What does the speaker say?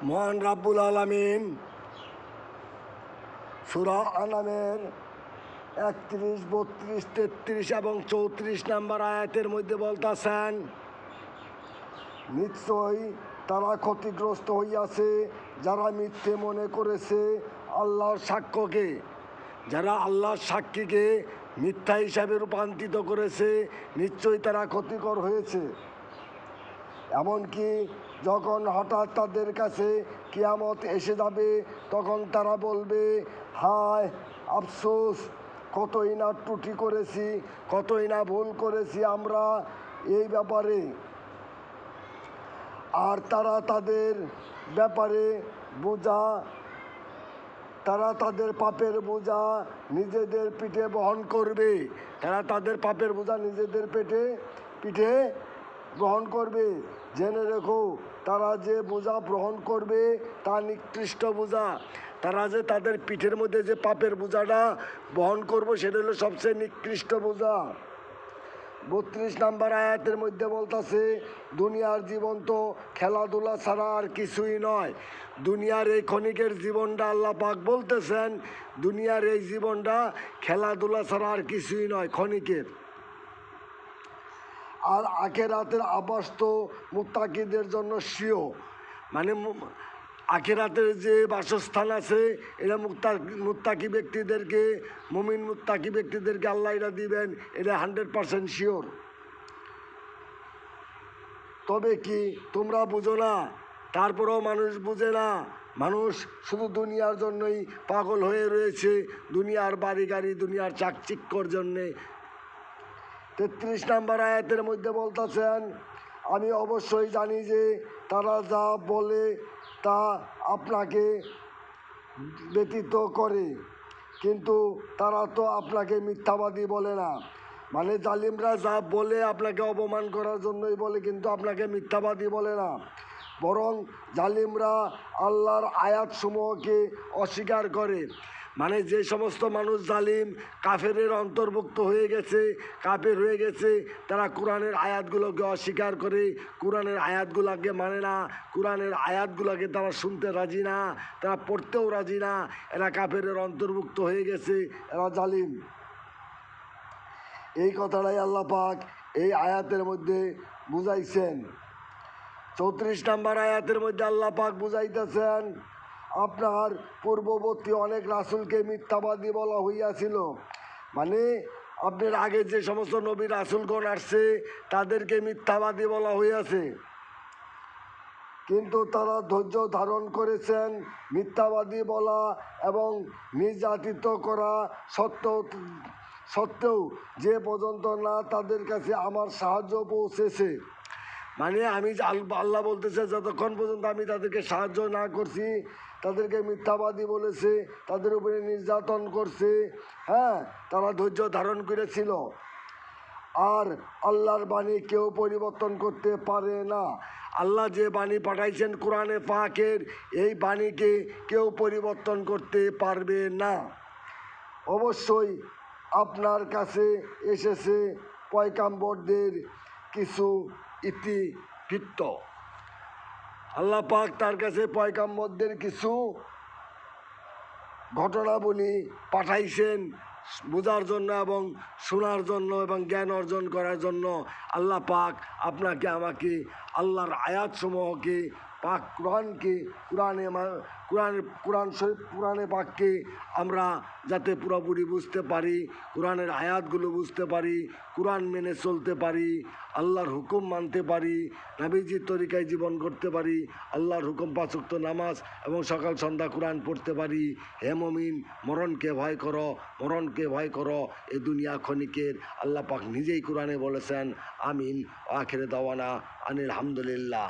মহান রাব্বুল আলামিন সূরা আনামের 31, 32, 33 এবং 34 নম্বর আয়াতের মধ্যে বলতেছেন, নিশ্চয়ই তারা ক্ষতিগ্রস্ত হইয়াছে যারা মিথ্যে মনে করেছে আল্লাহর সাক্ষ্যকে, যারা আল্লাহর সাক্ষীকে মিথ্যা হিসাবে রূপান্তরিত করেছে, নিশ্চয়ই তারা ক্ষতিকর হয়েছে। এমনকি যখন হঠাৎ তাদের কাছে কিয়ামত এসে যাবে, তখন তারা বলবে, হায় আফসোস, কতই না ত্রুটি করেছি, কতই না ভুল করেছি আমরা এই ব্যাপারে। আর তারা তাদের ব্যাপারে তারা তাদের পাপের বোঝা নিজেদের পিঠে বহন করবে। তারা তাদের পাপের বোঝা নিজেদের পিঠে গ্রহণ করবে। জেনে রেখো, তারা যে বোঝা গ্রহণ করবে তা নিকৃষ্ট বোঝা। তারা যে তাদের পিঠের মধ্যে যে পাপের বোঝাটা বহন করবো, সেটা হলো সবচেয়ে নিকৃষ্ট বোঝা। 32 নম্বর আয়াতের মধ্যে বলতেছে, দুনিয়ার জীবন তো খেলাধুলা ছাড়া আর কিছুই নয়। দুনিয়ার এই ক্ষণিকের জীবনটা আল্লাহ পাক বলতেছেন, দুনিয়ার এই জীবনটা খেলাধুলা ছাড়া আর কিছুই নয়, ক্ষণিকের। আর আখেরাতের আবাস তো মুত্তাকিদের জন্য স্বীয়, মানে আখেরাতের যে বাসস্থান আছে, এটা মুত্তাকি ব্যক্তিদেরকে, মুমিন মুত্তাকি ব্যক্তিদেরকে আল্লাহ এটা দিবেন, এটা 100% শিওর। তবে কি তোমরা বুঝো না? তারপরেও মানুষ বুঝে না। মানুষ শুধু দুনিয়ার জন্যই পাগল হয়ে রয়েছে, দুনিয়ার বাড়ি গাড়ি, দুনিয়ার চাকচিক্যর জন্যে। 33 নম্বর আয়াতের মধ্যে বলতেছেন, আমি অবশ্যই জানি যে তারা যা বলে তা আপনাকে ব্যতীত করে, কিন্তু তারা তো আপনাকে মিথ্যাবাদী বলে না। মানে জালিমরা যা বলে আপনাকে অপমান করার জন্যই বলে, কিন্তু আপনাকে মিথ্যাবাদী বলে না। বরং জালিমরা আল্লাহর আয়াতসমূহকে অস্বীকার করে। মানে যে সমস্ত মানুষ জালিম, কাফেরের অন্তর্ভুক্ত হয়ে গেছে, কাফের হয়ে গেছে, তারা কোরআনের আয়াতগুলোকে অস্বীকার করে, কোরআনের আয়াতগুলোকে মানে না, কোরআনের আয়াতগুলোকে তারা শুনতে রাজি না, তারা পড়তেও রাজি না। এরা কাফেরের অন্তর্ভুক্ত হয়ে গেছে, এরা জালিম। এই কথাটাই আল্লাহ পাক এই আয়াতের মধ্যে বুঝাইছেন। 34 নম্বর আয়াতের মধ্যে আল্লাহ পাক বুঝাইতেছেন, আপনার পূর্ববর্তী অনেক রাসূলকে মিথ্যাবাদী বলা হইয়াছিল। মানে আপনার আগে যে সমস্ত নবী রাসূলগণ আসছে, তাদেরকে মিথ্যাবাদী বলা হইয়াছে, কিন্তু তারা ধৈর্য ধারণ করেছেন। মিথ্যাবাদী বলা এবং নির্যাতিত করা সত্ত্বেও যে পর্যন্ত না তাদের কাছে আমার সাহায্য পৌঁছেছে, মানে আমি আল্লাহ বলতেছে, যতক্ষণ পর্যন্ত আমি তাদেরকে সাহায্য না করছি, তাদেরকে মিথ্যাবাদী বলেছে, তাদের উপরে নির্যাতন করছে, হ্যাঁ, তারা ধৈর্য ধারণ করেছিল। আর আল্লাহর বাণী কেউ পরিবর্তন করতে পারে না। আল্লাহ যে বাণী পাঠাইছেন কোরআনে পাকের, এই বাণীকে কেউ পরিবর্তন করতে পারবে না। অবশ্যই আপনার কাছে এসেছে পয়গাম্বরদের কিছু ইতিবৃত্ত। আল্লাহ পাক তার কাছে পয়গাম্বরদের কিছু ঘটনাবলী পাঠাইছেন বোঝার জন্য এবং শোনার জন্য এবং জ্ঞান অর্জন করার জন্য। আল্লাহ পাক আপনাকে আমাকে আল্লাহর আয়াতসমূহকে, পাক কোরআনকে, কোরআনে পাককে আমরা যাতে পুরোপুরি বুঝতে পারি, কোরআনের আয়াতগুলো বুঝতে পারি, কোরআন মেনে চলতে পারি, আল্লাহর হুকুম মানতে পারি, নবীজির তরিকায় জীবন করতে পারি, আল্লাহর হুকুম 5 ওয়াক্ত নামাজ এবং সকাল সন্ধ্যা কোরআন পড়তে পারি। হে মুমিন, মরণকে ভয় করো, মরণকে ভয় করো, এ দুনিয়া ক্ষণিকের। আল্লাহ পাক নিজেই কোরআনে বলেছেন। আমিন। আখিরে দাওয়ানা আনিল হামদুলিল্লাহ।